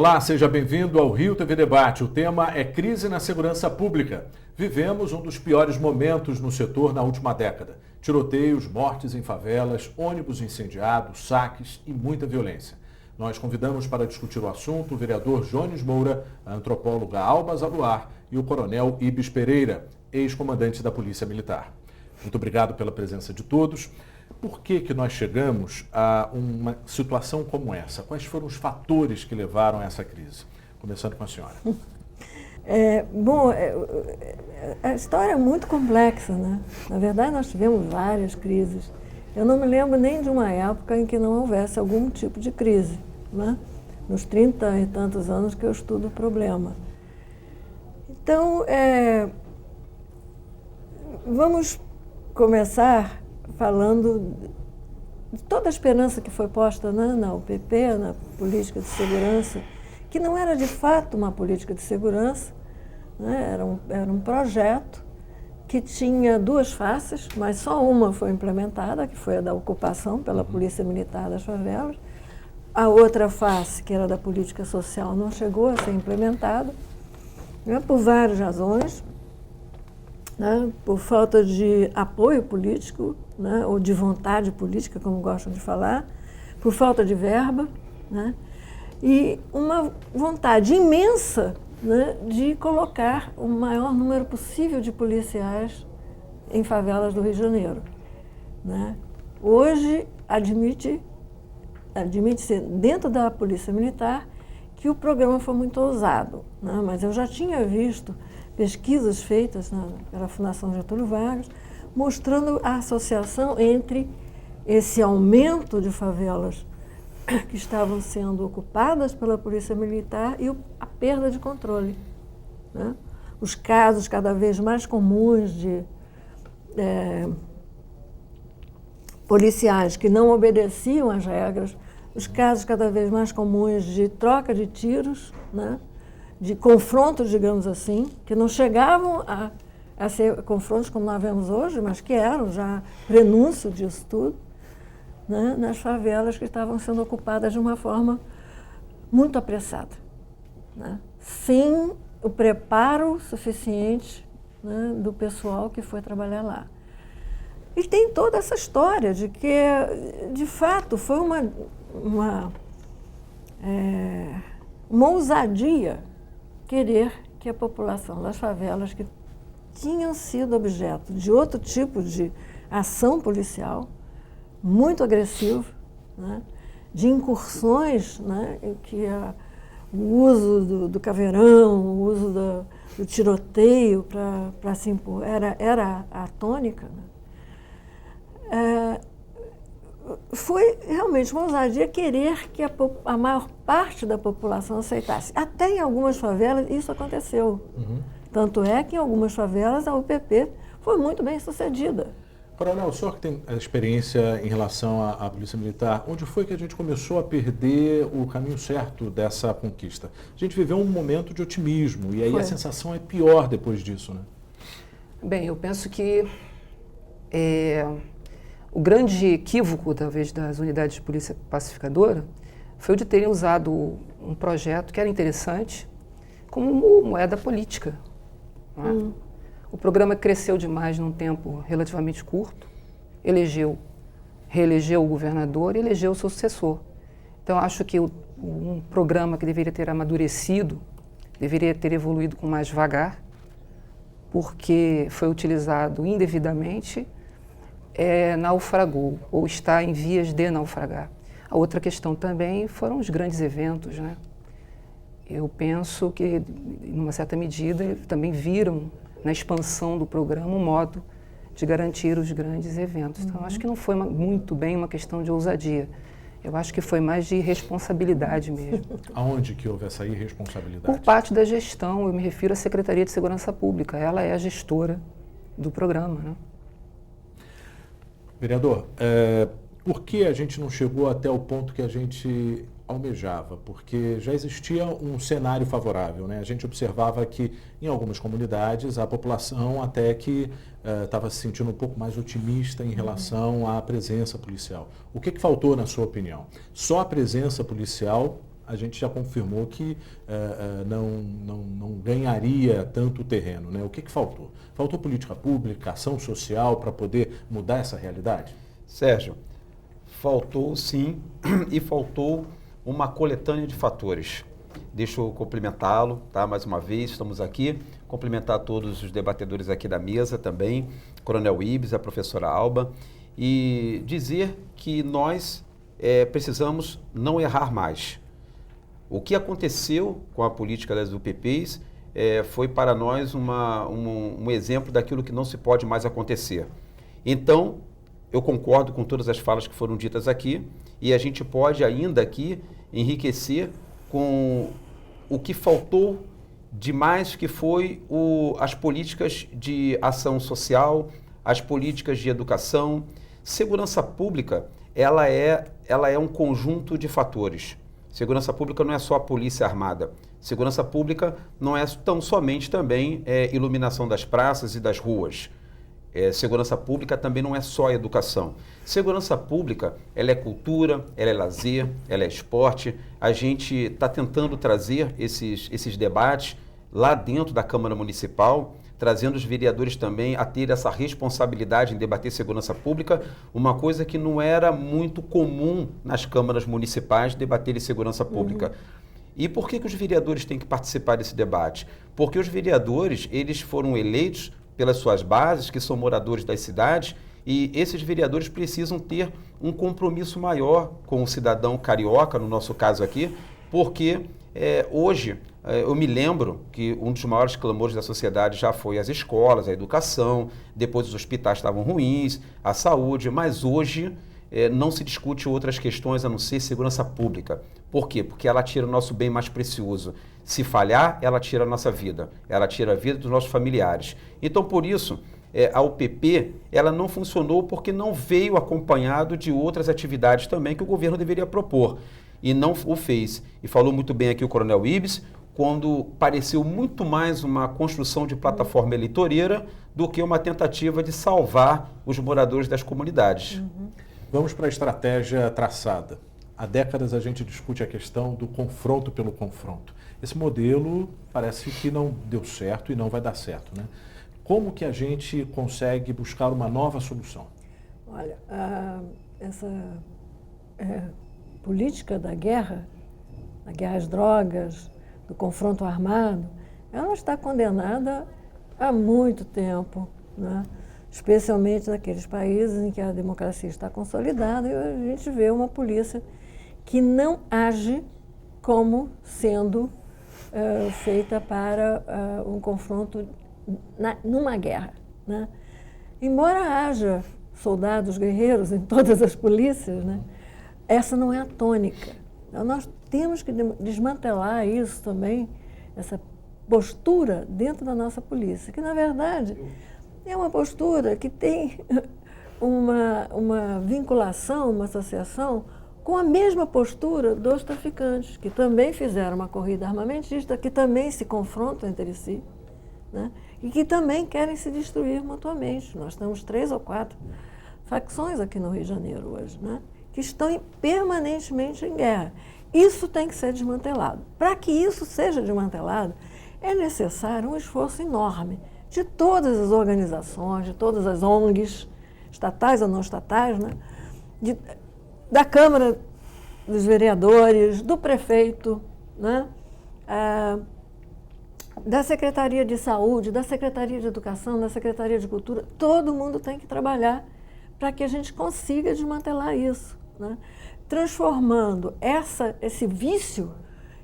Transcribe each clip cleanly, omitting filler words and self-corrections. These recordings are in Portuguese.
Olá, seja bem-vindo ao Rio TV Debate. O tema é crise na segurança pública. Vivemos um dos piores momentos no setor na última década. Tiroteios, mortes em favelas, ônibus incendiados, saques e muita violência. Nós convidamos para discutir o assunto o vereador Jones Moura, a antropóloga Alba Zaluar e o coronel Ibis Pereira, ex-comandante da Polícia Militar. Muito obrigado pela presença de todos. Por que nós chegamos a uma situação como essa? Quais foram os fatores que levaram a essa crise? Começando com a senhora. A história é muito complexa, né? Na verdade, nós tivemos várias crises. Eu não me lembro nem de uma época em que não houvesse algum tipo de crise, né? Nos 30 e tantos anos que eu estudo o problema. Então, vamos começar falando de toda a esperança que foi posta, né, na UPP, na política de segurança, que não era de fato uma política de segurança, né, era um projeto que tinha duas faces, mas só uma foi implementada, que foi a da ocupação pela Polícia Militar das favelas. A outra face, que era da política social, não chegou a ser implementada, né, por várias razões. Né, por falta de apoio político, né, ou de vontade política, como gostam de falar, por falta de verba, né, e uma vontade imensa, né, de colocar o maior número possível de policiais em favelas do Rio de Janeiro. Né. Hoje, admite-se dentro da Polícia Militar que o programa foi muito ousado, né, mas eu já tinha visto pesquisas feitas pela Fundação Getúlio Vargas, mostrando a associação entre esse aumento de favelas que estavam sendo ocupadas pela Polícia Militar e a perda de controle. Né? Os casos cada vez mais comuns de policiais que não obedeciam às regras, os casos cada vez mais comuns de troca de tiros, né? De confrontos, digamos assim, que não chegavam a ser confrontos como nós vemos hoje, mas que eram já prenúncio disso tudo, né, nas favelas que estavam sendo ocupadas de uma forma muito apressada, né, sem o preparo suficiente, né, do pessoal que foi trabalhar lá. E tem toda essa história de que, de fato, foi uma ousadia querer que a população das favelas, que tinham sido objeto de outro tipo de ação policial, muito agressiva, né, de incursões, né, em que o uso do caveirão, o uso do tiroteio para se impor era a tônica, né. Foi realmente uma ousadia querer que a maior parte da população aceitasse. Até em algumas favelas isso aconteceu. Tanto é que em algumas favelas a UPP foi muito bem sucedida. Coronel, o senhor que tem a experiência em relação à Polícia Militar, onde foi que a gente começou a perder o caminho certo dessa conquista? A gente viveu um momento de otimismo e aí a sensação é pior depois disso, né? Bem, eu penso que o grande equívoco, talvez, das unidades de polícia pacificadora foi o de terem usado um projeto que era interessante como moeda política. Não é? O programa cresceu demais num tempo relativamente curto, reelegeu o governador e elegeu o seu sucessor. Então, acho que um programa que deveria ter amadurecido, deveria ter evoluído com mais vagar, porque foi utilizado indevidamente, naufragou ou está em vias de naufragar. A outra questão também foram os grandes eventos, né? Eu penso que, em uma certa medida, também viram na expansão do programa um modo de garantir os grandes eventos. Então, acho que não foi muito bem uma questão de ousadia. Eu acho que foi mais de responsabilidade mesmo. Aonde que houve essa irresponsabilidade? Por parte da gestão, eu me refiro à Secretaria de Segurança Pública. Ela é a gestora do programa, né? Vereador, por que a gente não chegou até o ponto que a gente almejava? Porque já existia um cenário favorável, né? A gente observava que em algumas comunidades a população até que estava se sentindo um pouco mais otimista em relação à presença policial. O que faltou, na sua opinião? Só a presença policial a gente já confirmou que não ganharia tanto terreno, né? O que faltou? Faltou política pública, ação social para poder mudar essa realidade? Sérgio, faltou sim, e faltou uma coletânea de fatores. Deixa eu cumprimentá-lo, tá? Mais uma vez, estamos aqui. Cumprimentar todos os debatedores aqui da mesa também, Coronel Ibes, a professora Alba, e dizer que nós precisamos não errar mais. O que aconteceu com a política das UPPs foi para nós um exemplo daquilo que não se pode mais acontecer. Então, eu concordo com todas as falas que foram ditas aqui, e a gente pode ainda aqui enriquecer com o que faltou demais, que foi as políticas de ação social, as políticas de educação. Segurança pública, ela é um conjunto de fatores. Segurança pública não é só a polícia armada. Segurança pública não é tão somente também iluminação das praças e das ruas. Segurança pública também não é só educação. Segurança pública, ela é cultura, ela é lazer, ela é esporte. A gente está tentando trazer esses debates lá dentro da Câmara Municipal, trazendo os vereadores também a ter essa responsabilidade em debater segurança pública, uma coisa que não era muito comum nas câmaras municipais debaterem segurança pública. E por que os vereadores têm que participar desse debate? Porque os vereadores, eles foram eleitos pelas suas bases, que são moradores das cidades, e esses vereadores precisam ter um compromisso maior com o cidadão carioca, no nosso caso aqui, porque hoje eu me lembro que um dos maiores clamores da sociedade já foi as escolas, a educação, depois os hospitais estavam ruins, a saúde, mas hoje não se discute outras questões a não ser segurança pública. Por quê? Porque ela tira o nosso bem mais precioso. Se falhar, ela tira a nossa vida, ela tira a vida dos nossos familiares. Então, por isso, a UPP ela não funcionou porque não veio acompanhado de outras atividades também que o governo deveria propor. E não o fez. E falou muito bem aqui o Coronel Ibes, quando pareceu muito mais uma construção de plataforma eleitoreira do que uma tentativa de salvar os moradores das comunidades. Vamos para a estratégia traçada. Há décadas a gente discute a questão do confronto pelo confronto. Esse modelo parece que não deu certo e não vai dar certo, né? Como que a gente consegue buscar uma nova solução? Olha, essa política da guerra às drogas, do confronto armado, ela está condenada há muito tempo, né? Especialmente naqueles países em que a democracia está consolidada e a gente vê uma polícia que não age como sendo feita para um confronto numa guerra, né? Embora haja soldados guerreiros em todas as polícias, né, essa não é a tônica. Então, nós temos que desmantelar isso também, essa postura dentro da nossa polícia, que na verdade é uma postura que tem uma vinculação, uma associação com a mesma postura dos traficantes, que também fizeram uma corrida armamentista, que também se confrontam entre si, né? E que também querem se destruir mutuamente. Nós temos 3 ou 4 facções aqui no Rio de Janeiro hoje, né? Que estão permanentemente em guerra. Isso tem que ser desmantelado. Para que isso seja desmantelado, é necessário um esforço enorme de todas as organizações, de todas as ONGs, estatais ou não estatais, né? Da Câmara dos Vereadores, do prefeito, né? Da Secretaria de Saúde, da Secretaria de Educação, da Secretaria de Cultura. Todo mundo tem que trabalhar para que a gente consiga desmantelar isso, né? Transformando esse vício,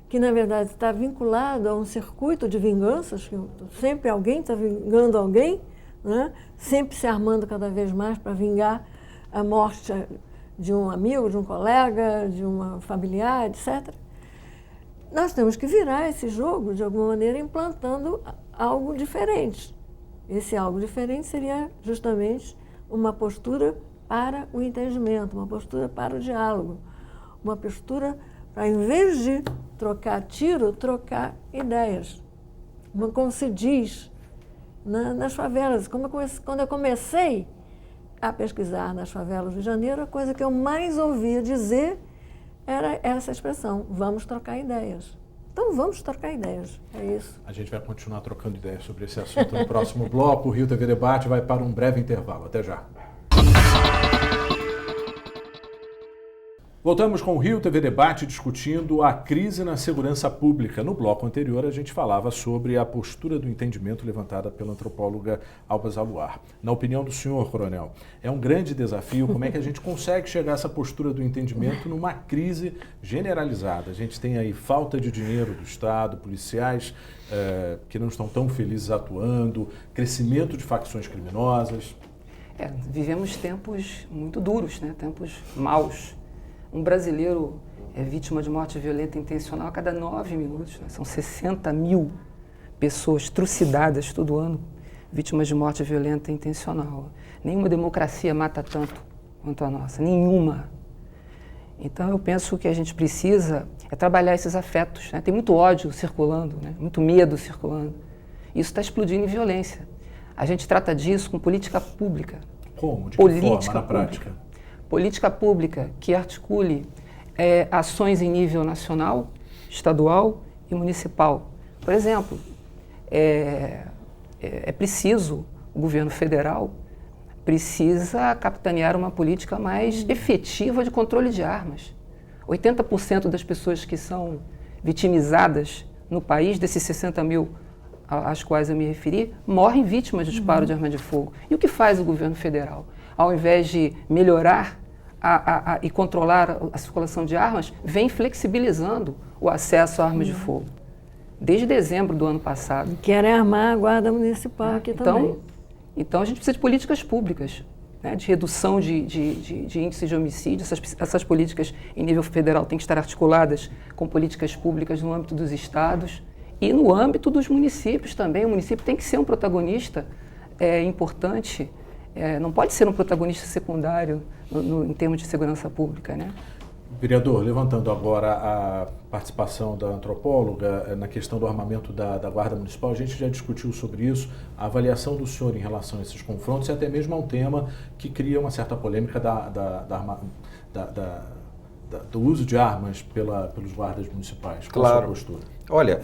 que na verdade está vinculado a um circuito de vinganças, que sempre alguém está vingando alguém, né? Sempre se armando cada vez mais para vingar a morte de um amigo, de um colega, de uma familiar, etc. Nós temos que virar esse jogo, de alguma maneira, implantando algo diferente. Esse algo diferente seria justamente uma postura para o entendimento, uma postura para o diálogo, uma postura para, em vez de trocar tiro, trocar ideias. Como se diz nas favelas. Quando eu comecei a pesquisar nas favelas do Rio de Janeiro, a coisa que eu mais ouvia dizer era essa expressão, vamos trocar ideias. Então vamos trocar ideias, é isso. A gente vai continuar trocando ideias sobre esse assunto no próximo bloco. O Rio TV Debate vai para um breve intervalo. Até já. Voltamos com o Rio TV Debate discutindo a crise na segurança pública. No bloco anterior, a gente falava sobre a postura do entendimento levantada pela antropóloga Alba Zaluar. Na opinião do senhor, coronel, é um grande desafio como é que a gente consegue chegar a essa postura do entendimento numa crise generalizada. A gente tem aí falta de dinheiro do Estado, policiais que não estão tão felizes atuando, crescimento de facções criminosas. Vivemos tempos muito duros, né? Tempos maus. Um brasileiro é vítima de morte violenta intencional a cada 9 minutos. Né? São 60 mil pessoas trucidadas todo ano, vítimas de morte violenta intencional. Nenhuma democracia mata tanto quanto a nossa, nenhuma. Então eu penso que a gente precisa trabalhar esses afetos. Né? Tem muito ódio circulando, né? Muito medo circulando. Isso está explodindo em violência. A gente trata disso com política pública. Como? De que forma, na prática? Política pública que articule ações em nível nacional, estadual e municipal. Por exemplo, é preciso, o governo federal precisa capitanear uma política mais efetiva de controle de armas. 80% das pessoas que são vitimizadas no país, desses 60 mil às quais eu me referi, morrem vítimas de disparo de arma de fogo. E o que faz o governo federal? Ao invés de melhorar e controlar a circulação de armas, vem flexibilizando o acesso a armas de fogo. Desde dezembro do ano passado. Querem armar a Guarda Municipal aqui também. Então a gente precisa de políticas públicas, né, de redução de índice de homicídio. Essas políticas em nível federal têm que estar articuladas com políticas públicas no âmbito dos estados e no âmbito dos municípios também. O município tem que ser um protagonista importante. Não pode ser um protagonista secundário em termos de segurança pública, né? Vereador, levantando agora a participação da antropóloga na questão do armamento da Guarda Municipal, a gente já discutiu sobre isso, a avaliação do senhor em relação a esses confrontos e até mesmo a um tema que cria uma certa polêmica do uso de armas pelos guardas municipais. Qual a sua postura? Olha,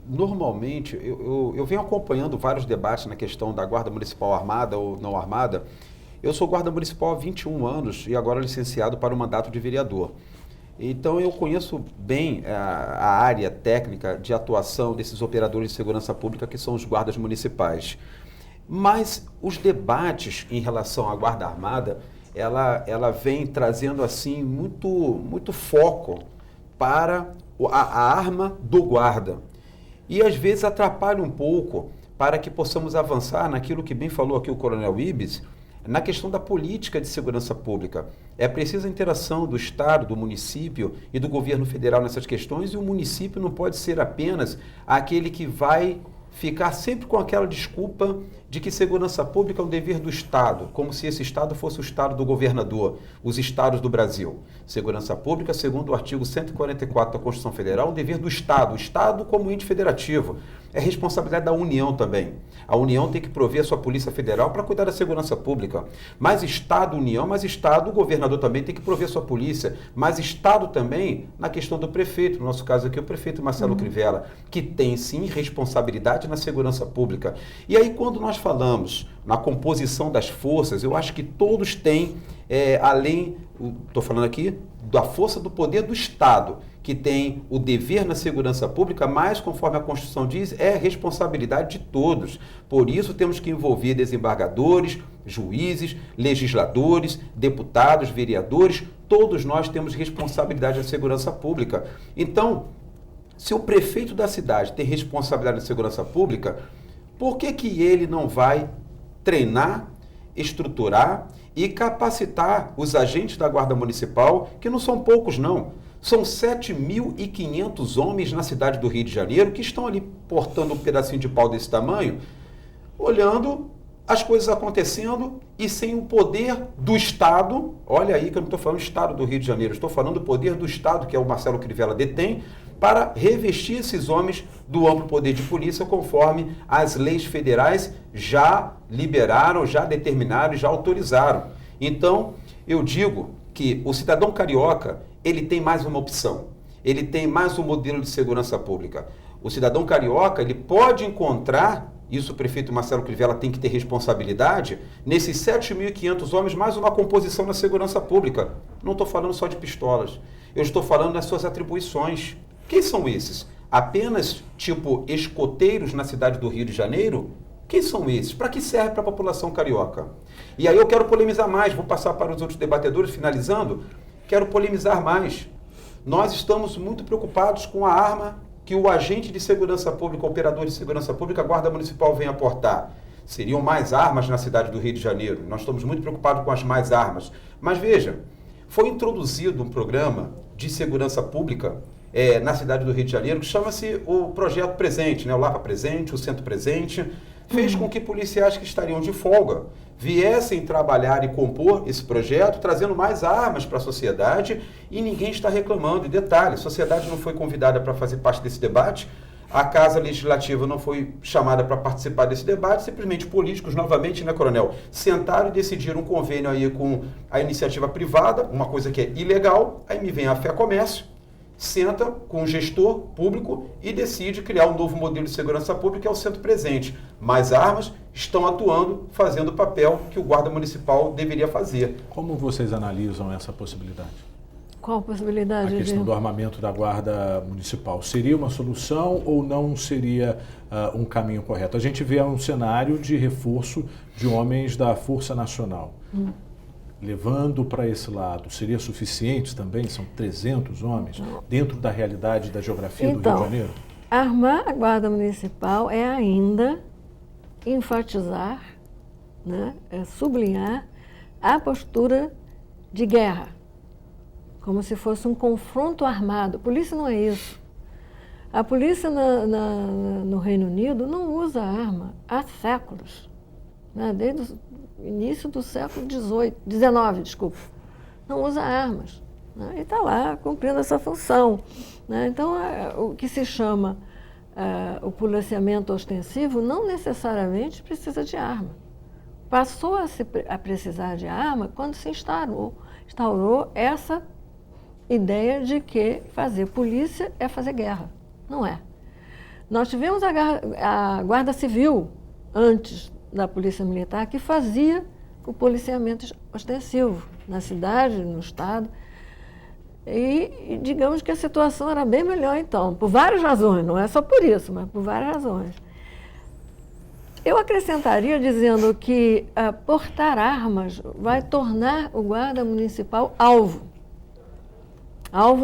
normalmente, eu venho acompanhando vários debates na questão da Guarda Municipal armada ou não armada. Eu sou guarda municipal há 21 anos e agora licenciado para o mandato de vereador. Então eu conheço bem a área técnica de atuação desses operadores de segurança pública que são os guardas municipais. Mas os debates em relação à Guarda Armada, ela vem trazendo assim muito foco para a arma do guarda. E às vezes atrapalha um pouco para que possamos avançar naquilo que bem falou aqui o Coronel Ibis, na questão da política de segurança pública. É preciso a interação do Estado, do município e do governo federal nessas questões, e o município não pode ser apenas aquele que vai ficar sempre com aquela desculpa de que segurança pública é um dever do Estado, como se esse Estado fosse o Estado do governador, os Estados do Brasil. Segurança pública, segundo o artigo 144 da Constituição Federal, é um dever do Estado, o Estado como ente federativo. É responsabilidade da União também. A União tem que prover a sua Polícia Federal para cuidar da segurança pública. Mas Estado, União, mas Estado, o governador também tem que prover a sua polícia. Mas Estado também na questão do prefeito, no nosso caso aqui o prefeito Marcelo Crivella, que tem sim responsabilidade na segurança pública. E aí quando nós falamos na composição das forças, eu acho que todos têm, além, estou falando aqui, da força do poder do Estado, que tem o dever na segurança pública, mas, conforme a Constituição diz, é responsabilidade de todos. Por isso, temos que envolver desembargadores, juízes, legisladores, deputados, vereadores, todos nós temos responsabilidade na segurança pública. Então, se o prefeito da cidade tem responsabilidade na segurança pública, por que ele não vai treinar, estruturar e capacitar os agentes da Guarda Municipal, que não são poucos não, são 7.500 homens na cidade do Rio de Janeiro que estão ali portando um pedacinho de pau desse tamanho, olhando as coisas acontecendo e sem o poder do Estado. Olha aí que eu não estou falando do Estado do Rio de Janeiro, estou falando do poder do Estado, que é o Marcelo Crivella detém, para revestir esses homens do amplo poder de polícia, conforme as leis federais já liberaram, já determinaram, já autorizaram. Então, eu digo que o cidadão carioca, ele tem mais uma opção, ele tem mais um modelo de segurança pública. O cidadão carioca, ele pode encontrar, isso o prefeito Marcelo Crivella tem que ter responsabilidade, nesses 7.500 homens, mais uma composição na segurança pública. Não estou falando só de pistolas, eu estou falando das suas atribuições. Quem são esses? Apenas, tipo, escoteiros na cidade do Rio de Janeiro? Quem são esses? Para que serve para a população carioca? E aí eu quero polemizar mais, vou passar para os outros debatedores, finalizando, quero polemizar mais. Nós estamos muito preocupados com a arma que o agente de segurança pública, operador de segurança pública, a Guarda Municipal vem aportar. Seriam mais armas na cidade do Rio de Janeiro. Nós estamos muito preocupados com as mais armas. Mas veja, foi introduzido um programa de segurança pública na cidade do Rio de Janeiro que chama-se o Projeto Presente, né? O Lapa Presente, o Centro Presente, fez com que policiais que estariam de folga viessem trabalhar e compor esse projeto, trazendo mais armas para a sociedade, e ninguém está reclamando. E detalhe, a sociedade não foi convidada para fazer parte desse debate, a Casa Legislativa não foi chamada para participar desse debate, simplesmente políticos, novamente, né, Coronel, sentaram e decidiram um convênio aí com a iniciativa privada, uma coisa que é ilegal, aí me vem a FEComércio, senta com o gestor público e decide criar um novo modelo de segurança pública, que é o Centro Presente. Mais armas estão atuando, fazendo o papel que o guarda municipal deveria fazer. Como vocês analisam essa possibilidade? Qual a possibilidade? A questão do armamento da Guarda Municipal. Seria uma solução ou não seria um caminho correto? A gente vê um cenário de reforço de homens da Força Nacional. Levando para esse lado, seria suficiente também? São 300 homens dentro da realidade da geografia do Rio de Janeiro? Armar a Guarda Municipal é ainda enfatizar, né, sublinhar a postura de guerra, como se fosse um confronto armado. A polícia não é isso. A polícia no Reino Unido não usa arma há séculos, né, desde o início do século XIX, não usa armas, né, e está lá cumprindo essa função, né. Então, o que se chama o policiamento ostensivo não necessariamente precisa de arma. Passou a precisar de arma quando se instaurou essa ideia de que fazer polícia é fazer guerra. Não é. Nós tivemos a Guarda Civil antes da Polícia Militar, que fazia o policiamento ostensivo na cidade, no estado. E digamos que a situação era bem melhor então, por várias razões, não é só por isso, mas por várias razões. Eu acrescentaria dizendo que portar armas vai tornar o guarda municipal alvo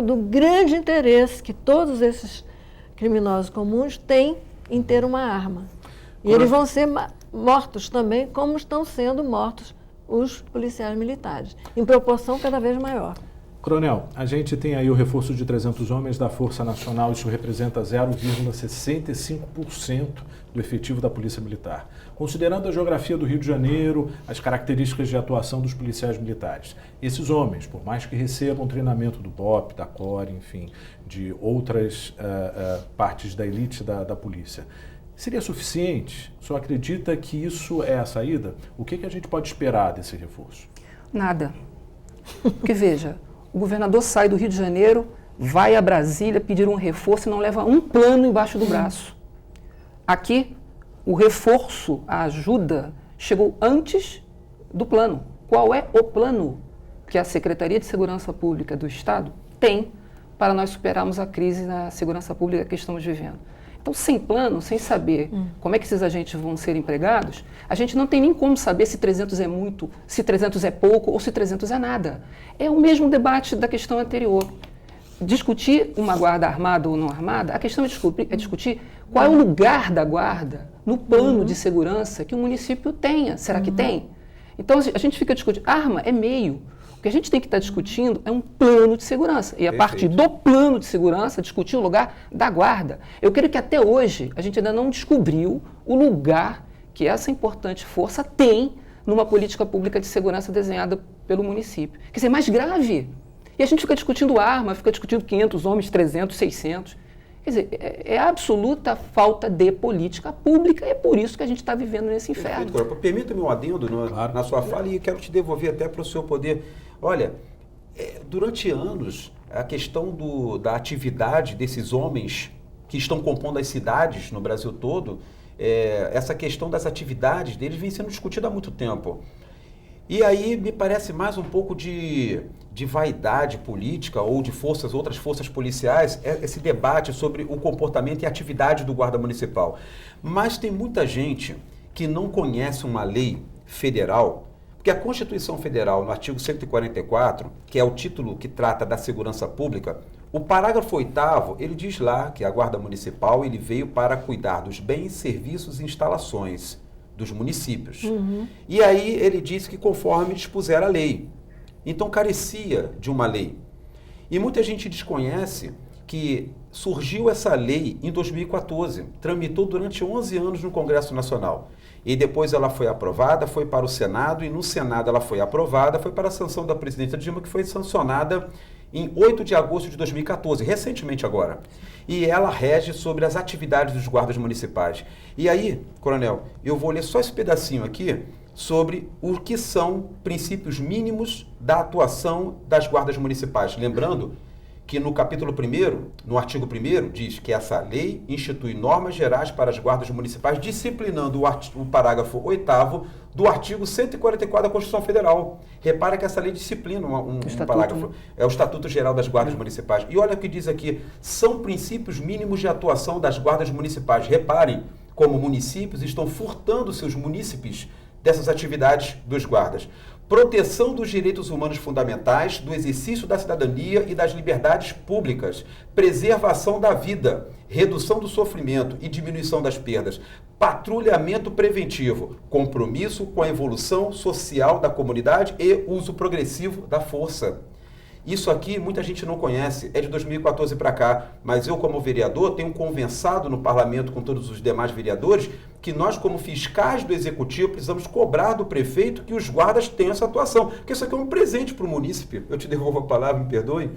do grande interesse que todos esses criminosos comuns têm em ter uma arma. E eles vão ser mortos também, como estão sendo mortos os policiais militares, em proporção cada vez maior. Coronel, a gente tem aí o reforço de 300 homens da Força Nacional, isso representa 0,65% do efetivo da Polícia Militar. Considerando a geografia do Rio de Janeiro, as características de atuação dos policiais militares, esses homens, por mais que recebam treinamento do BOP, da COR, enfim, de outras partes da elite da polícia, seria suficiente? O senhor acredita que isso é a saída? O que a gente pode esperar desse reforço? Nada. Porque veja, o governador sai do Rio de Janeiro, vai a Brasília pedir um reforço e não leva um plano embaixo do braço. Aqui, o reforço, a ajuda, chegou antes do plano. Qual é o plano que a Secretaria de Segurança Pública do Estado tem para nós superarmos a crise na segurança pública que estamos vivendo? Então, sem plano, sem saber como é que esses agentes vão ser empregados, a gente não tem nem como saber se 300 é muito, se 300 é pouco ou se 300 é nada. É o mesmo debate da questão anterior. Discutir uma guarda armada ou não armada, a questão é discutir qual é o lugar da guarda no plano de segurança que o município tenha. Será que tem? Então, a gente fica discutindo, arma é meio. O que a gente tem que estar discutindo é um plano de segurança. E a partir do plano de segurança, discutir o lugar da guarda. Eu creio que até hoje a gente ainda não descobriu o lugar que essa importante força tem numa política pública de segurança desenhada pelo município. Quer dizer, é mais grave. E a gente fica discutindo arma, fica discutindo 500 homens, 300, 600. Quer dizer, é absoluta falta de política pública e é por isso que a gente está vivendo nesse inferno. Permita-me um adendo na sua fala e quero te devolver até para o senhor poder... Olha, durante anos a questão da atividade desses homens que estão compondo as cidades no Brasil todo, essa questão das atividades deles vem sendo discutida há muito tempo. E aí me parece mais um pouco de vaidade política ou de outras forças policiais, esse debate sobre o comportamento e atividade do guarda municipal. Mas tem muita gente que não conhece uma lei federal, porque a Constituição Federal, no artigo 144, que é o título que trata da segurança pública, o parágrafo 8º, ele diz lá que a Guarda Municipal ele veio para cuidar dos bens, serviços e instalações dos municípios. E aí ele diz que conforme dispuser a lei. Então carecia de uma lei. E muita gente desconhece que surgiu essa lei em 2014, tramitou durante 11 anos no Congresso Nacional. E depois ela foi aprovada, foi para o Senado, e no Senado ela foi aprovada, foi para a sanção da presidenta Dilma, que foi sancionada em 8 de agosto de 2014, recentemente agora. E ela rege sobre as atividades dos guardas municipais. E aí, coronel, eu vou ler só esse pedacinho aqui sobre o que são princípios mínimos da atuação das guardas municipais. Lembrando que no capítulo 1º, no artigo 1º, diz que essa lei institui normas gerais para as guardas municipais, disciplinando o parágrafo 8º do artigo 144 da Constituição Federal. Repara que essa lei disciplina um parágrafo. É o Estatuto Geral das Guardas Municipais. E olha o que diz aqui, são princípios mínimos de atuação das guardas municipais. Reparem como municípios estão furtando seus munícipes dessas atividades dos guardas. Proteção dos direitos humanos fundamentais, do exercício da cidadania e das liberdades públicas, preservação da vida, redução do sofrimento e diminuição das perdas, patrulhamento preventivo, compromisso com a evolução social da comunidade e uso progressivo da força. Isso aqui muita gente não conhece, é de 2014 para cá, mas eu como vereador tenho conversado no parlamento com todos os demais vereadores que nós como fiscais do executivo precisamos cobrar do prefeito que os guardas tenham essa atuação, porque isso aqui é um presente para o munícipe. Eu te devolvo a palavra, me perdoe.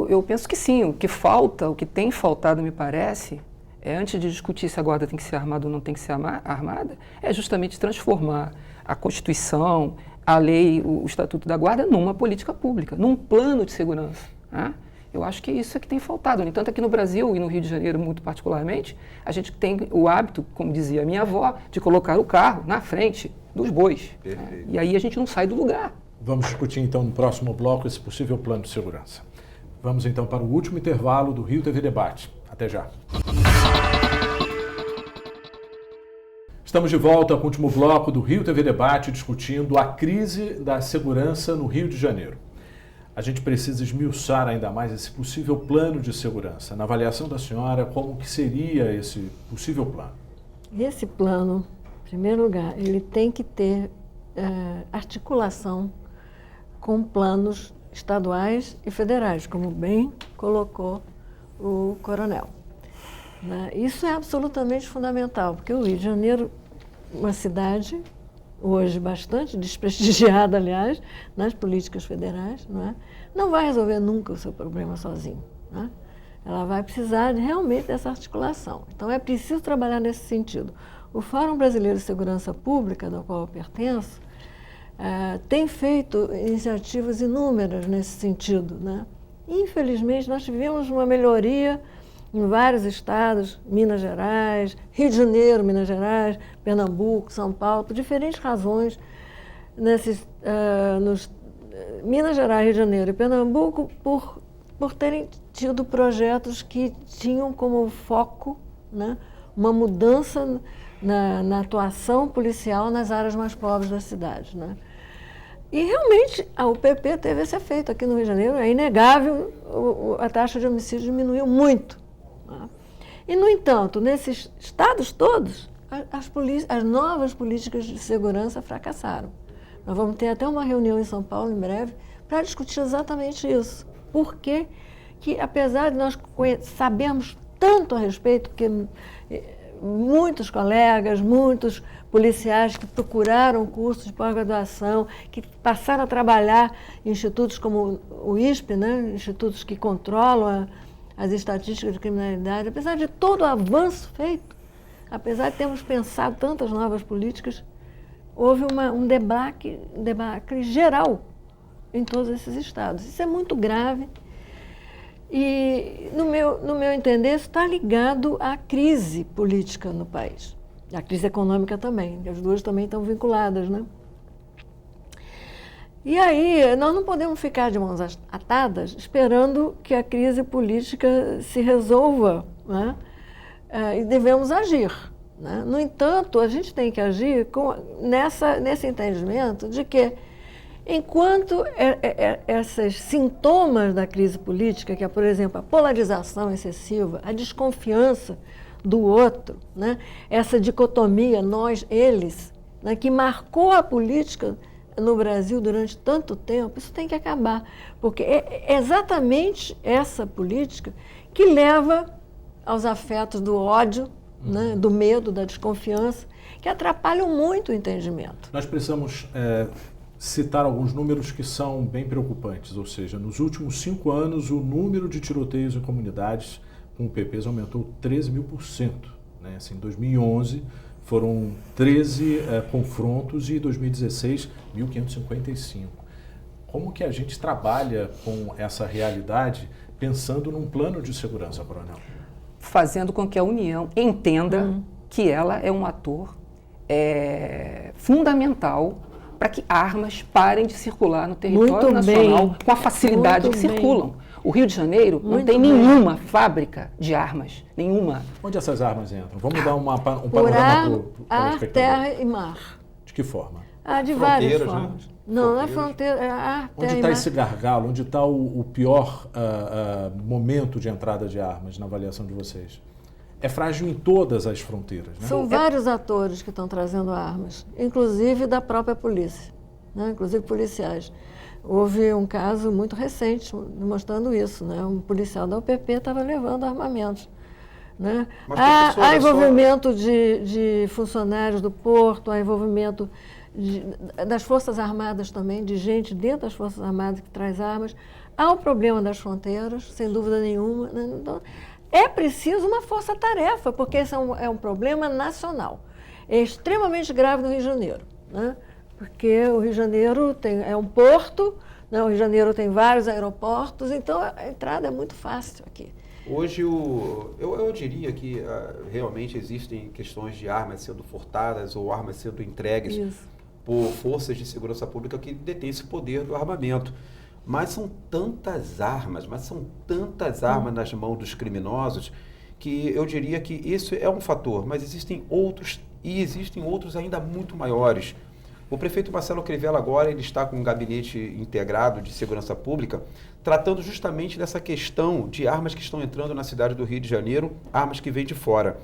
Eu penso que sim, o que tem faltado, me parece, antes de discutir se a guarda tem que ser armada ou não tem que ser armada, é justamente transformar a Constituição, a lei, o Estatuto da Guarda, numa política pública, num plano de segurança. Né? Eu acho que isso é que tem faltado. No entanto, aqui no Brasil e no Rio de Janeiro, muito particularmente, a gente tem o hábito, como dizia a minha avó, de colocar o carro na frente dos bois. Né? E aí a gente não sai do lugar. Vamos discutir então no próximo bloco esse possível plano de segurança. Vamos então para o último intervalo do Rio TV Debate. Até já. Estamos de volta com o último bloco do Rio TV Debate, discutindo a crise da segurança no Rio de Janeiro. A gente precisa esmiuçar ainda mais esse possível plano de segurança. Na avaliação da senhora, como que seria esse possível plano? Esse plano, em primeiro lugar, ele tem que ter articulação com planos estaduais e federais, como bem colocou o coronel. Isso é absolutamente fundamental, porque o Rio de Janeiro, uma cidade hoje bastante desprestigiada, aliás, nas políticas federais, não vai resolver nunca o seu problema sozinho. Ela vai precisar realmente dessa articulação. Então é preciso trabalhar nesse sentido. O Fórum Brasileiro de Segurança Pública, do qual eu pertenço, tem feito iniciativas inúmeras nesse sentido. Infelizmente, nós tivemos uma melhoria em vários estados, Minas Gerais, Rio de Janeiro, Minas Gerais, Pernambuco, São Paulo, por diferentes razões. Minas Gerais, Rio de Janeiro e Pernambuco, por terem tido projetos que tinham como foco uma mudança na atuação policial nas áreas mais pobres da cidade. E realmente a UPP teve esse efeito aqui no Rio de Janeiro, é inegável, a taxa de homicídio diminuiu muito. E, no entanto, nesses estados todos, as novas políticas de segurança fracassaram. Nós vamos ter até uma reunião em São Paulo, em breve, para discutir exatamente isso. Por que, apesar de nós sabermos tanto a respeito, porque muitos colegas, muitos policiais que procuraram cursos de pós-graduação, que passaram a trabalhar em institutos como o ISP, institutos que controlam as estatísticas de criminalidade, apesar de todo o avanço feito, apesar de termos pensado tantas novas políticas, houve um debacle geral em todos esses estados. Isso é muito grave e, no meu entender, isso está ligado à crise política no país. A crise econômica também, as duas também estão vinculadas, né? E aí, nós não podemos ficar de mãos atadas esperando que a crise política se resolva, né? E devemos agir, né? No entanto, a gente tem que agir nesse entendimento de que, enquanto esses sintomas da crise política, que é, por exemplo, a polarização excessiva, a desconfiança do outro, né? Essa dicotomia nós, eles, né? Que marcou a política no Brasil durante tanto tempo, isso tem que acabar, porque é exatamente essa política que leva aos afetos do ódio, né, do medo, da desconfiança, que atrapalham muito o entendimento. Nós precisamos citar alguns números que são bem preocupantes, ou seja, nos últimos 5 anos o número de tiroteios em comunidades com o PP aumentou 13.000%, né? Assim, em 2011 foram 13 confrontos e em 2016, 1.555. Como que a gente trabalha com essa realidade pensando num plano de segurança, coronel? Fazendo com que a União entenda que ela é um ator fundamental para que armas parem de circular no território nacional com a facilidade que circulam. O Rio de Janeiro não tem nenhuma fábrica de armas, nenhuma. Onde essas armas entram? Vamos dar um panorama por ar, terra e mar. De que forma? De várias formas. Né? Não é fronteira, é ar, terra e mar. Onde está esse gargalo? Onde está o pior momento de entrada de armas na avaliação de vocês? É frágil em todas as fronteiras, né? São vários atores que estão trazendo armas, inclusive da própria polícia, né? Inclusive policiais. Houve um caso muito recente mostrando isso, né? Um policial da UPP estava levando armamentos, né? Há envolvimento de funcionários do porto, há envolvimento das Forças Armadas também, de gente dentro das Forças Armadas que traz armas. Há o problema das fronteiras, sem dúvida nenhuma, né? Então, é preciso uma força-tarefa, porque esse é um problema nacional. É extremamente grave no Rio de Janeiro, né? Porque o Rio de Janeiro é um porto, né? O Rio de Janeiro tem vários aeroportos, então a entrada é muito fácil aqui. Hoje, eu diria que realmente existem questões de armas sendo furtadas ou armas sendo entregues por forças de segurança pública que detêm esse poder do armamento. Mas são tantas armas nas mãos dos criminosos que eu diria que isso é um fator, mas existem outros ainda muito maiores. O prefeito Marcelo Crivella agora ele está com um gabinete integrado de segurança pública, tratando justamente dessa questão de armas que estão entrando na cidade do Rio de Janeiro, armas que vêm de fora.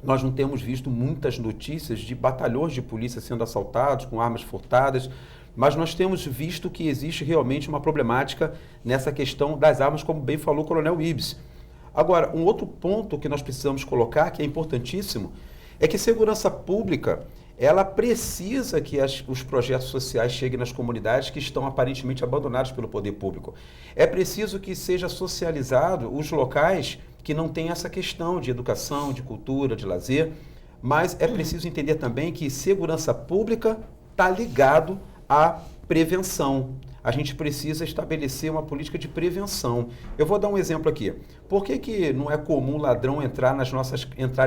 Nós não temos visto muitas notícias de batalhões de polícia sendo assaltados com armas furtadas, mas nós temos visto que existe realmente uma problemática nessa questão das armas, como bem falou o Coronel Ibs. Agora, um outro ponto que nós precisamos colocar, que é importantíssimo, é que segurança pública ela precisa que os projetos sociais cheguem nas comunidades que estão aparentemente abandonadas pelo poder público. É preciso que seja socializado os locais que não têm essa questão de educação, de cultura, de lazer, mas é preciso entender também que segurança pública está ligado à prevenção. A gente precisa estabelecer uma política de prevenção. Eu vou dar um exemplo aqui. Por que não é comum ladrão entrarem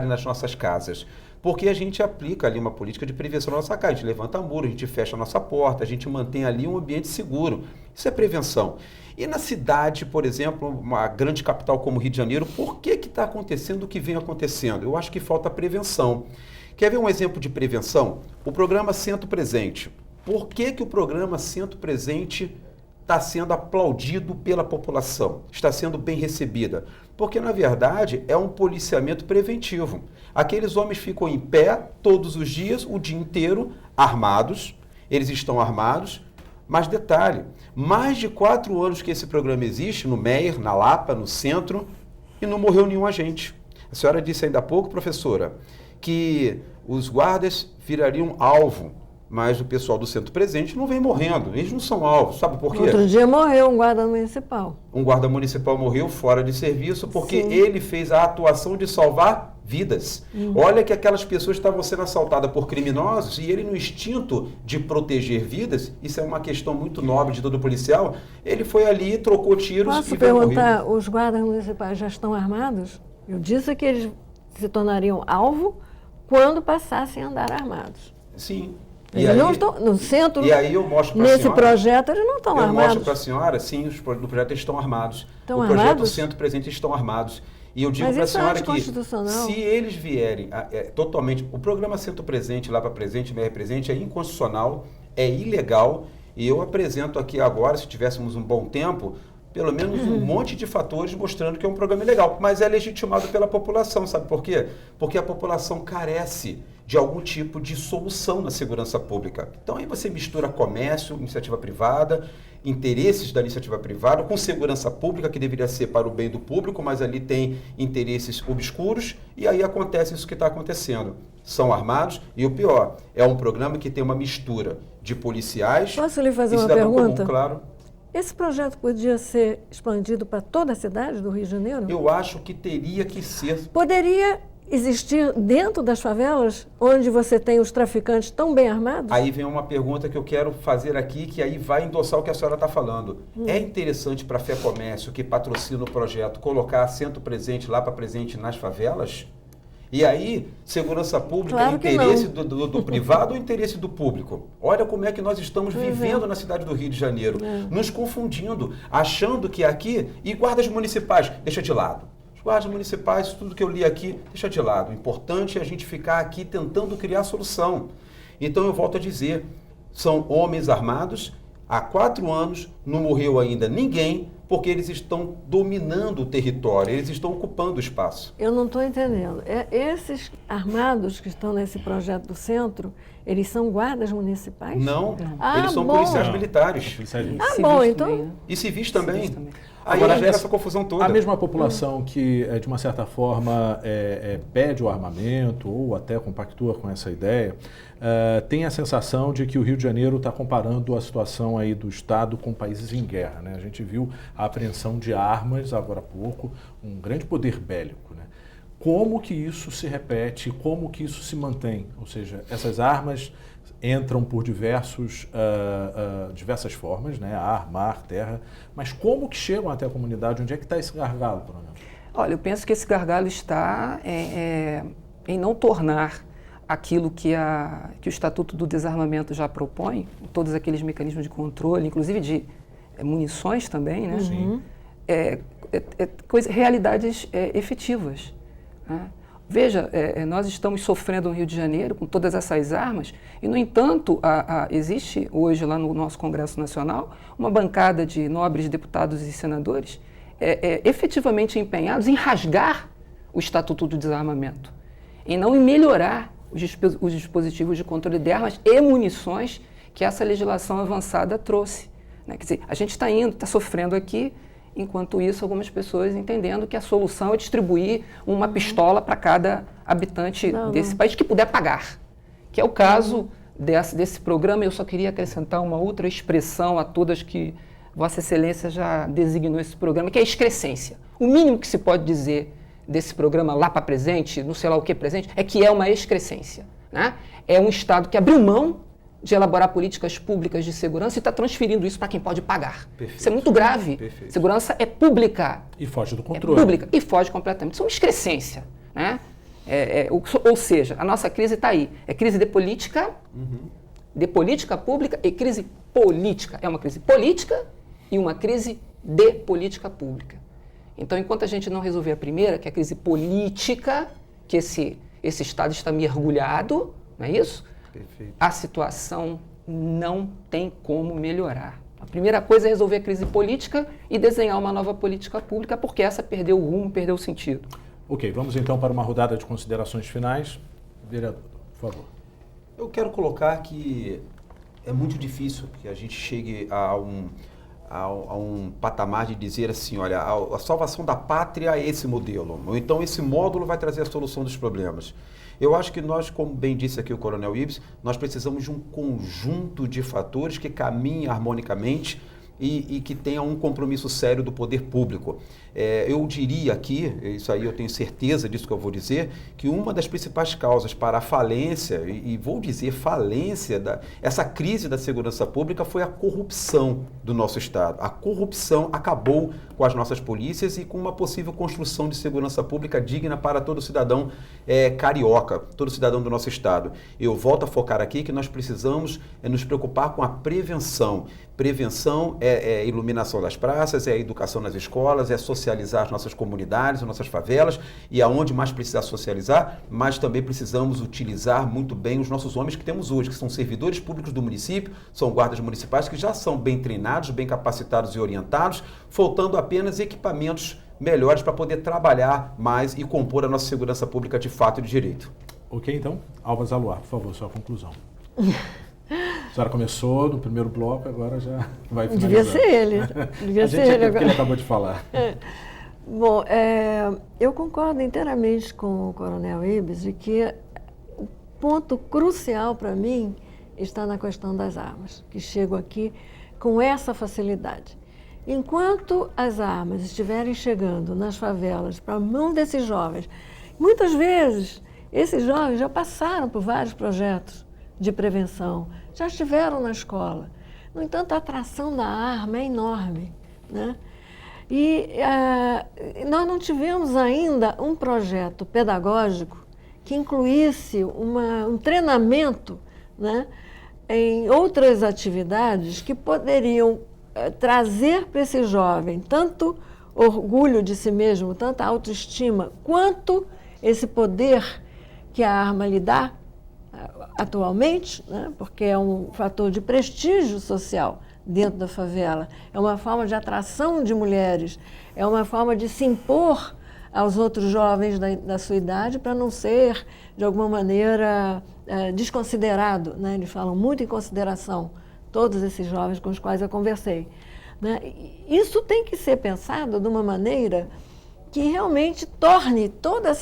nas nossas casas? Porque a gente aplica ali uma política de prevenção na nossa casa. A gente levanta muro, a gente fecha a nossa porta, a gente mantém ali um ambiente seguro. Isso é prevenção. E na cidade, por exemplo, uma grande capital como o Rio de Janeiro, por que está acontecendo o que vem acontecendo? Eu acho que falta prevenção. Quer ver um exemplo de prevenção? O programa Centro Presente. Por que o programa Centro Presente está sendo aplaudido pela população, está sendo bem recebida? Porque, na verdade, é um policiamento preventivo. Aqueles homens ficam em pé todos os dias, o dia inteiro, armados, eles estão armados, mas detalhe, mais de 4 anos que esse programa existe, no Meier, na Lapa, no centro, e não morreu nenhum agente. A senhora disse ainda há pouco, professora, que os guardas virariam alvo, mas o pessoal do Centro Presente não vem morrendo, eles não são alvos, sabe por quê? Outro dia morreu um guarda municipal. Um guarda municipal morreu fora de serviço porque ele fez a atuação de salvar vidas. Olha que aquelas pessoas estavam sendo assaltadas por criminosos e ele, no instinto de proteger vidas, isso é uma questão muito nobre de todo policial, ele foi ali, trocou tiros Posso e veio perguntar, os guardas municipais já estão armados? Eu disse que eles se tornariam alvo quando passassem a andar armados. Sim. Eles não estão no centro, e aí eu mostro pra nesse senhora, projeto eles não estão eu armados. mostro para a senhora, sim, no projeto eles estão armados. Estão o projeto armados? Centro Presente estão armados. E eu digo Mas para a isso é senhora que anticonstitucional. se eles vierem totalmente, o programa Centro Presente, lá para Presente, BR Presente, é inconstitucional, é ilegal, e eu apresento aqui agora, se tivéssemos um bom tempo, pelo menos um monte de fatores mostrando que é um programa ilegal, mas é legitimado pela população, sabe por quê? Porque a população carece de algum tipo de solução na segurança pública. Então aí você mistura comércio, iniciativa privada, interesses da iniciativa privada com segurança pública, que deveria ser para o bem do público, mas ali tem interesses obscuros, e aí acontece isso que está acontecendo. São armados, e o pior, é um programa que tem uma mistura de policiais... Posso lhe fazer e uma cidadão pergunta? comum, claro. Esse projeto podia ser expandido para toda a cidade do Rio de Janeiro? Eu acho que teria que ser. Poderia existir dentro das favelas, onde você tem os traficantes tão bem armados? Aí vem uma pergunta que eu quero fazer aqui, que aí vai endossar o que a senhora está falando. É interessante para a Fé Comércio, que patrocina o projeto, colocar Centro Presente lá para Presente nas favelas? E aí, segurança pública, Claro que interesse não. do privado ou interesse do público? Olha como é que nós estamos vivendo na cidade do Rio de Janeiro, nos confundindo, achando que aqui, e guardas municipais, deixa de lado. Os guardas municipais, tudo que eu li aqui, deixa de lado. O importante é a gente ficar aqui tentando criar solução. Então eu volto a dizer, são homens armados, há 4 anos não morreu ainda ninguém, porque eles estão dominando o território, eles estão ocupando o espaço. Eu não estou entendendo. Esses armados que estão nesse projeto do centro, eles são guardas municipais? Não, Ah, eles são bom. policiais militares. Ah, Civis bom, então... também, né? E civis também. Civis também. Aí Agora, gera essa confusão toda. A mesma população que, de uma certa forma, pede o armamento ou até compactua com essa ideia, tem a sensação de que o Rio de Janeiro está comparando a situação aí do Estado com países em guerra, né? A gente viu a apreensão de armas, agora há pouco, um grande poder bélico, né? Como que isso se repete, como que isso se mantém? Ou seja, essas armas entram por diversas formas, né? Ar, mar, terra, mas como que chegam até a comunidade? Onde é que está esse gargalo, coronel? Olha, eu penso que esse gargalo está em não tornar aquilo que o Estatuto do Desarmamento já propõe, todos aqueles mecanismos de controle, inclusive de munições também, né? Sim. Realidades efetivas, né? Veja, nós estamos sofrendo no Rio de Janeiro com todas essas armas e, no entanto, existe hoje lá no nosso Congresso Nacional uma bancada de nobres deputados e senadores efetivamente empenhados em rasgar o Estatuto do Desarmamento, em não melhorar os dispositivos de controle de armas e munições que essa legislação avançada trouxe, né? Quer dizer, a gente está sofrendo aqui. Enquanto isso, algumas pessoas entendendo que a solução é distribuir uma pistola para cada habitante desse país que puder pagar, que é o caso desse programa. Eu só queria acrescentar uma outra expressão a todas que Vossa Excelência já designou esse programa, que é a excrescência. O mínimo que se pode dizer desse programa lá para Presente, não sei lá o que Presente, é que é uma excrescência, né? É um Estado que abriu mão de elaborar políticas públicas de segurança e está transferindo isso para quem pode pagar. Perfeito. Isso é muito grave. Perfeito. Segurança é pública. E foge do controle. É pública e foge completamente. Isso é uma excrescência, né? Ou seja, a nossa crise está aí. É crise de política pública e crise política. É uma crise política e uma crise de política pública. Então, enquanto a gente não resolver a primeira, que é a crise política, que esse Estado está mergulhado, não é isso? Perfeito. A situação não tem como melhorar. A primeira coisa é resolver a crise política e desenhar uma nova política pública, porque essa perdeu o rumo, perdeu o sentido. Ok, vamos então para uma rodada de considerações finais. Vereador, por favor. Eu quero colocar que é muito difícil que a gente chegue a um patamar de dizer assim, olha, a salvação da pátria é esse modelo, ou então esse módulo vai trazer a solução dos problemas. Eu acho que nós, como bem disse aqui o Coronel Ives, nós precisamos de um conjunto de fatores que caminhem harmonicamente e que tenha um compromisso sério do poder público. Eu diria aqui, isso aí eu tenho certeza disso que eu vou dizer, que uma das principais causas para a falência, e vou dizer falência, essa crise da segurança pública foi a corrupção do nosso Estado. A corrupção acabou com as nossas polícias e com uma possível construção de segurança pública digna para todo cidadão carioca, todo cidadão do nosso Estado. Eu volto a focar aqui que nós precisamos nos preocupar com a prevenção. Prevenção é iluminação das praças, é educação nas escolas, é socializar as nossas comunidades, as nossas favelas, e aonde mais precisar socializar, mas também precisamos utilizar muito bem os nossos homens que temos hoje, que são servidores públicos do município, são guardas municipais que já são bem treinados, bem capacitados e orientados, faltando apenas equipamentos melhores para poder trabalhar mais e compor a nossa segurança pública de fato e de direito. Ok, então, Alba Zaluar, por favor, sua conclusão. A senhora começou no primeiro bloco, agora já vai finalizar. Devia ser ele. Devia ser ele agora. Que ele acabou de falar. Bom, eu concordo inteiramente com o Coronel Ibis de que o ponto crucial para mim está na questão das armas, que chego aqui com essa facilidade. Enquanto as armas estiverem chegando nas favelas para a mão desses jovens, muitas vezes esses jovens já passaram por vários projetos de prevenção, já estiveram na escola. No entanto, a atração da arma é enorme, né? E nós não tivemos ainda um projeto pedagógico que incluísse um treinamento, né, em outras atividades que poderiam trazer para esse jovem tanto orgulho de si mesmo, tanta autoestima, quanto esse poder que a arma lhe dá atualmente, né, porque é um fator de prestígio social dentro da favela, é uma forma de atração de mulheres, é uma forma de se impor aos outros jovens da sua idade para não ser, de alguma maneira, desconsiderado, né? Eles falam muito em consideração, todos esses jovens com os quais eu conversei, né? Isso tem que ser pensado de uma maneira que realmente torne todos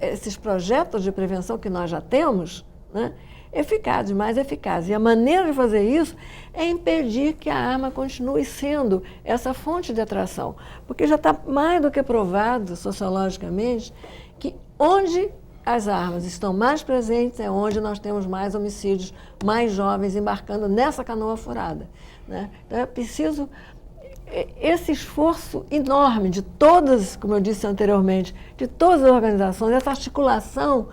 esses projetos de prevenção que nós já temos, né, eficazes, mais eficazes. E a maneira de fazer isso é impedir que a arma continue sendo essa fonte de atração. Porque já está mais do que provado, sociologicamente, que onde as armas estão mais presentes é onde nós temos mais homicídios, mais jovens embarcando nessa canoa furada, né? Então é preciso esse esforço enorme de todas, como eu disse anteriormente, de todas as organizações, essa articulação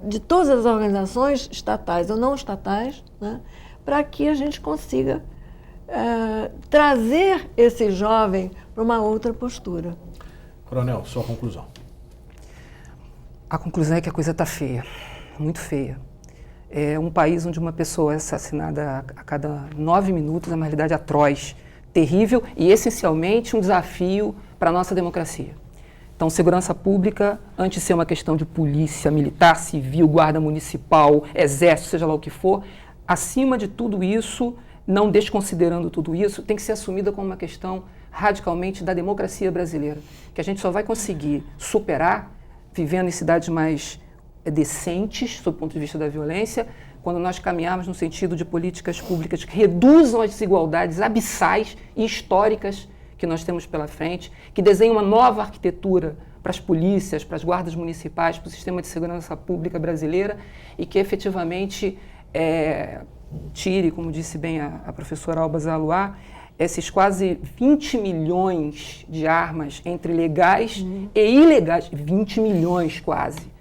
de todas as organizações estatais ou não estatais, né, para que a gente consiga trazer esse jovem para uma outra postura. Coronel, sua conclusão. A conclusão é que a coisa está feia, muito feia. É um país onde uma pessoa é assassinada a cada 9 minutos, é uma realidade atroz, terrível e, essencialmente, um desafio para a nossa democracia. Então, segurança pública, antes de ser uma questão de polícia, militar, civil, guarda municipal, exército, seja lá o que for, acima de tudo isso, não desconsiderando tudo isso, tem que ser assumida como uma questão radicalmente da democracia brasileira, que a gente só vai conseguir superar vivendo em cidades mais decentes, sob o ponto de vista da violência, quando nós caminharmos no sentido de políticas públicas que reduzam as desigualdades abissais e históricas que nós temos pela frente, que desenhem uma nova arquitetura para as polícias, para as guardas municipais, para o sistema de segurança pública brasileira e que efetivamente tire, como disse bem a professora Alba Zaluar, esses quase 20 milhões de armas entre legais e ilegais, 20 milhões quase,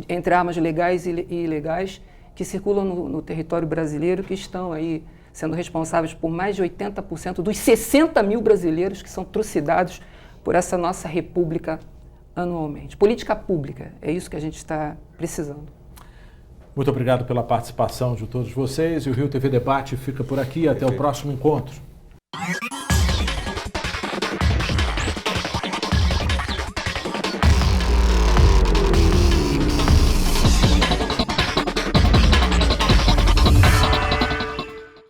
entre armas legais e ilegais, que circulam no território brasileiro, que estão aí sendo responsáveis por mais de 80% dos 60 mil brasileiros que são trucidados por essa nossa república anualmente. Política pública, é isso que a gente está precisando. Muito obrigado pela participação de todos vocês. E o Rio TV Debate fica por aqui. Até o próximo encontro.